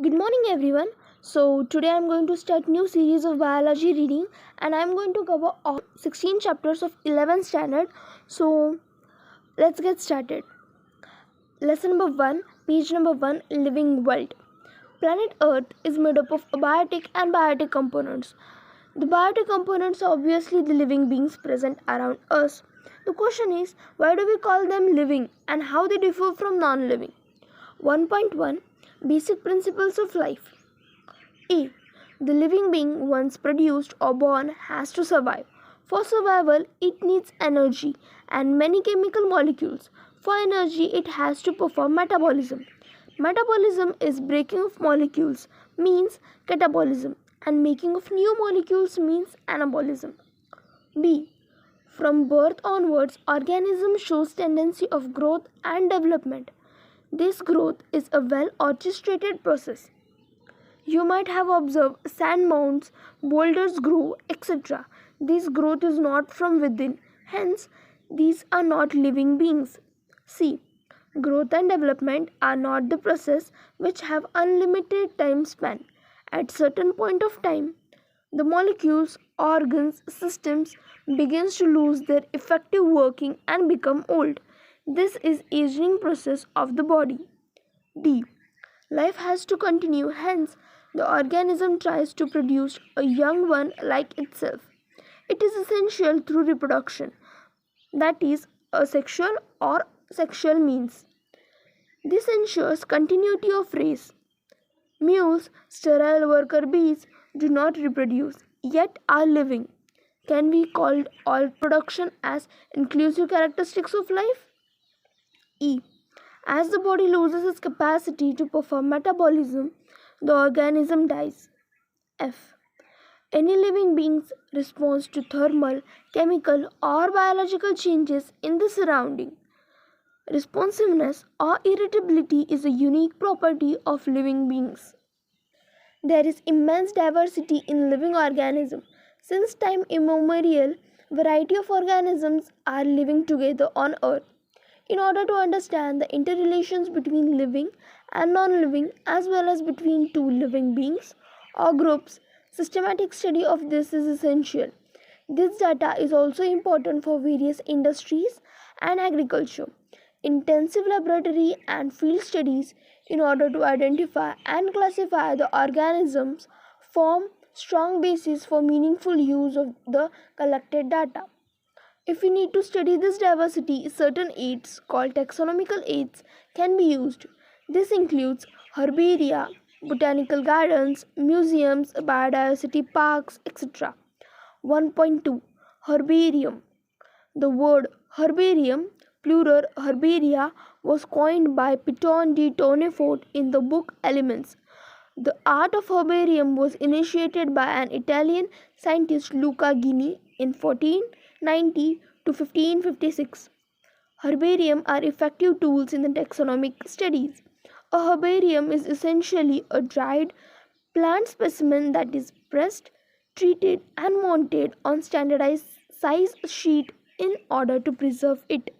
Good morning everyone. So today I'm going to start new series of biology reading and I'm going to cover all 16 chapters of 11th standard. So let's get started. Lesson number 1, page number 1, living world. Planet Earth is made up of abiotic and biotic components. The biotic components are obviously the living beings present around us. The question is, why do we call them living and how they differ from non-living? 1.1 Basic Principles of Life. A. The living being, once produced or born, has to survive. For survival, it needs energy and many chemical molecules. For energy, it has to perform metabolism. Metabolism is breaking of molecules, means catabolism, and making of new molecules means anabolism. B. From birth onwards, organism shows tendency of growth and development. This growth is a well-orchestrated process. You might have observed sand mounds, boulders grow, etc. This growth is not from within, hence, these are not living beings. C. Growth and development are not the process which have unlimited time span. At certain point of time, the molecules, organs, systems begins to lose their effective working and become old. This is aging process of the body. D. Life has to continue, hence the organism tries to produce a young one like itself. It is essential through reproduction, that is, asexual or sexual means. This ensures continuity of race. Mules, sterile worker bees, do not reproduce, yet are living. Can we call all production as inclusive characteristics of life? E. As the body loses its capacity to perform metabolism, the organism dies. F. Any living being's response to thermal, chemical, or biological changes in the surrounding. Responsiveness or irritability is a unique property of living beings. There is immense diversity in living organisms. Since time immemorial, variety of organisms are living together on earth. In order to understand the interrelations between living and non-living as well as between two living beings or groups, systematic study of this is essential. This data is also important for various industries and agriculture. Intensive laboratory and field studies in order to identify and classify the organisms form strong basis for meaningful use of the collected data. If we need to study this diversity, certain aids called taxonomical aids can be used. This includes herbaria, botanical gardens, museums, biodiversity parks, etc. 1.2 Herbarium. The word herbarium, plural herbaria, was coined by Piton de Tonnefort in the book Elements. The art of herbarium was initiated by an Italian scientist Luca Ghini in 1490 to 1556. Herbarium are effective tools in the taxonomic studies. A herbarium is essentially a dried plant specimen that is pressed, treated, and mounted on standardized size sheet in order to preserve it.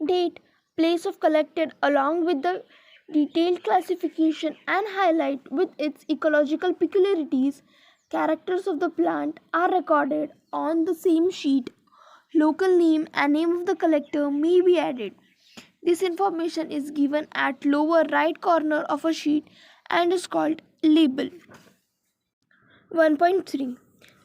Date, place of collected along with the detailed classification and highlight with its ecological peculiarities, characters of the plant are recorded on the same sheet. Local name and name of the collector may be added. This information is given at lower right corner of a sheet and is called label. 1.3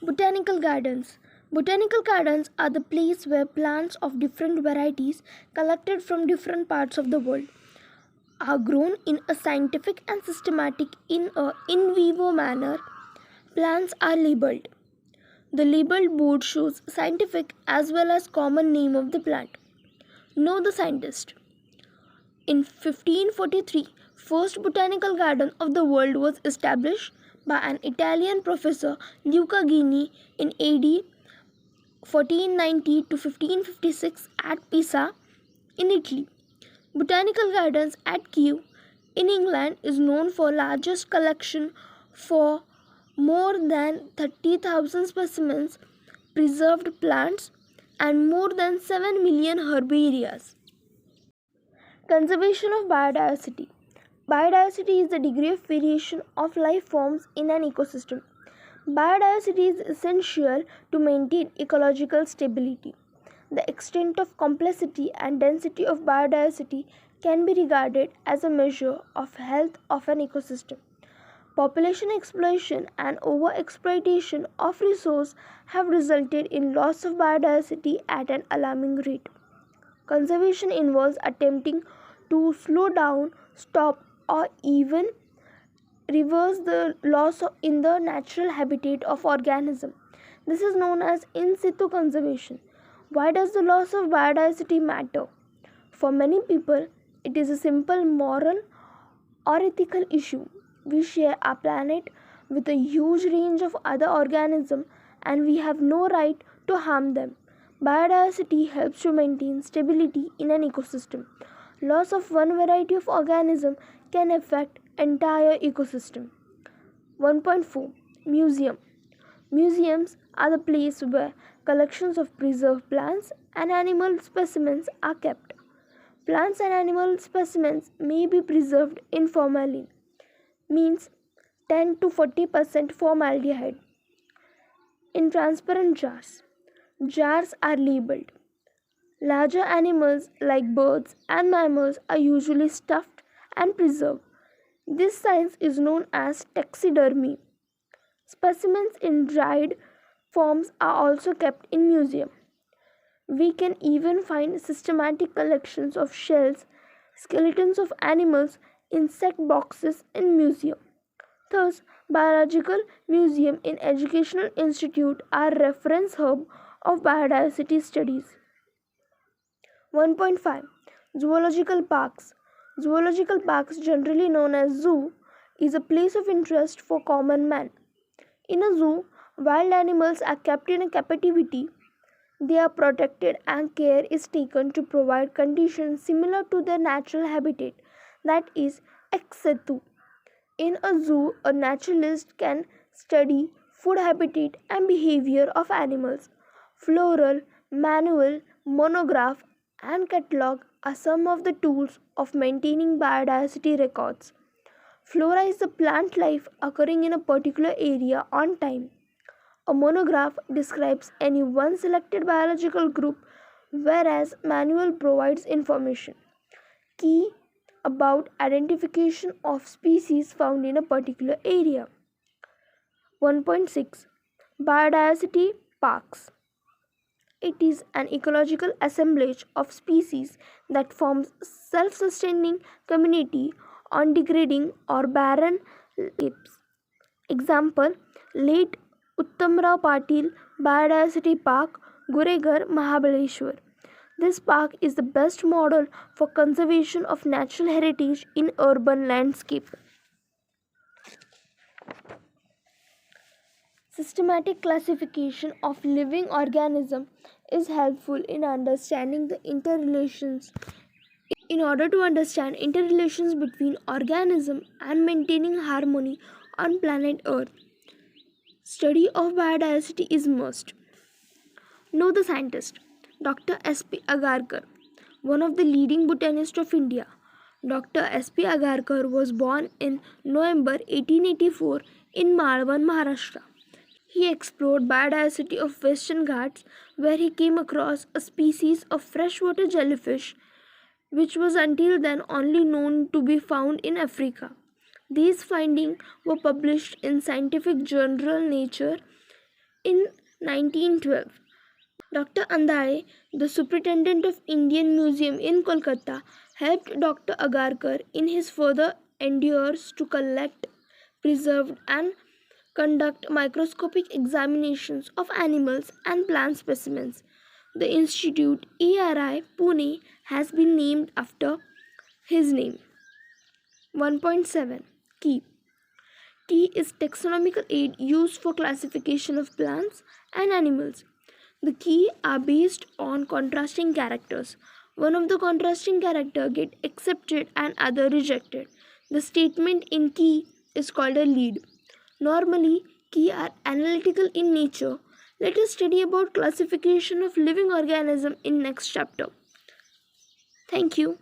Botanical Gardens. Botanical gardens are the place where plants of different varieties collected from different parts of the world are grown in a scientific and systematic in vivo manner. Plants are labeled. The labeled board shows scientific as well as common name of the plant. Know the scientist. In 1543, first botanical garden of the world was established by an Italian professor Luca Ghini in AD 1490 to 1556 at Pisa in Italy. Botanical Gardens at Kew in England is known for largest collection for more than 30,000 specimens, preserved plants, and more than 7 million herbarias. Conservation of biodiversity. Biodiversity is the degree of variation of life forms in an ecosystem. Biodiversity is essential to maintain ecological stability. The extent of complexity and density of biodiversity can be regarded as a measure of health of an ecosystem. Population exploitation and overexploitation of resources have resulted in loss of biodiversity at an alarming rate. Conservation involves attempting to slow down, stop, or even reverse the loss in the natural habitat of organism. This is known as in situ conservation. Why does the loss of biodiversity matter? For many people, it is a simple moral or ethical issue. We share our planet with a huge range of other organisms and we have no right to harm them. Biodiversity helps to maintain stability in an ecosystem. Loss of one variety of organism can affect entire ecosystem. 1.4 Museum. Museums are the place where collections of preserved plants and animal specimens are kept. Plants and animal specimens may be preserved in formalin, means 10 to 40% formaldehyde, in transparent jars. Jars are labeled. Larger animals like birds and mammals are usually stuffed and preserved. This science is known as taxidermy. Specimens in dried forms are also kept in museums. We can even find systematic collections of shells, skeletons of animals, insect boxes in museums. Thus, biological museum in educational institute are reference hub of biodiversity studies. 1.5 Zoological Parks. Zoological parks, generally known as zoo, is a place of interest for common man. In a zoo, wild animals are kept in a captivity. They are protected and care is taken to provide conditions similar to their natural habitat, that is, ex situ. In a zoo, a naturalist can study food habitat and behavior of animals. Floral, manual, monograph, and catalog are some of the tools of maintaining biodiversity records. Flora is the plant life occurring in a particular area on time. A monograph describes any one selected biological group, whereas manual provides information key about identification of species found in a particular area. 1.6 Biodiversity Parks. It is an ecological assemblage of species that forms self-sustaining community on degrading or barren landscapes. Example, Late Uttamrao Patil Biodiversity Park, Guregar, Mahabaleshwar. This park is the best model for conservation of natural heritage in urban landscape. Systematic classification of living organisms is helpful in understanding the interrelations. In order to understand interrelations between organisms and maintaining harmony on planet Earth, study of biodiversity is must. Know the scientist. Dr. S.P. Agarkar, one of the leading botanists of India. Dr. S.P. Agarkar was born in November 1884 in Malvan, Maharashtra. He explored biodiversity of Western Ghats where he came across a species of freshwater jellyfish which was until then only known to be found in Africa. These findings were published in scientific journal Nature in 1912. Dr. Andale, the superintendent of Indian Museum in Kolkata, helped Dr. Agarkar in his further endeavors to collect, preserve and conduct microscopic examinations of animals and plant specimens. The institute ERI Pune has been named after his name. 1.7 Key. Key is taxonomical aid used for classification of plants and animals. The key are based on contrasting characters. One of the contrasting character get accepted and other rejected. The statement in key is called a lead. Normally, key are analytical in nature. Let us study about classification of living organism in next chapter. Thank you.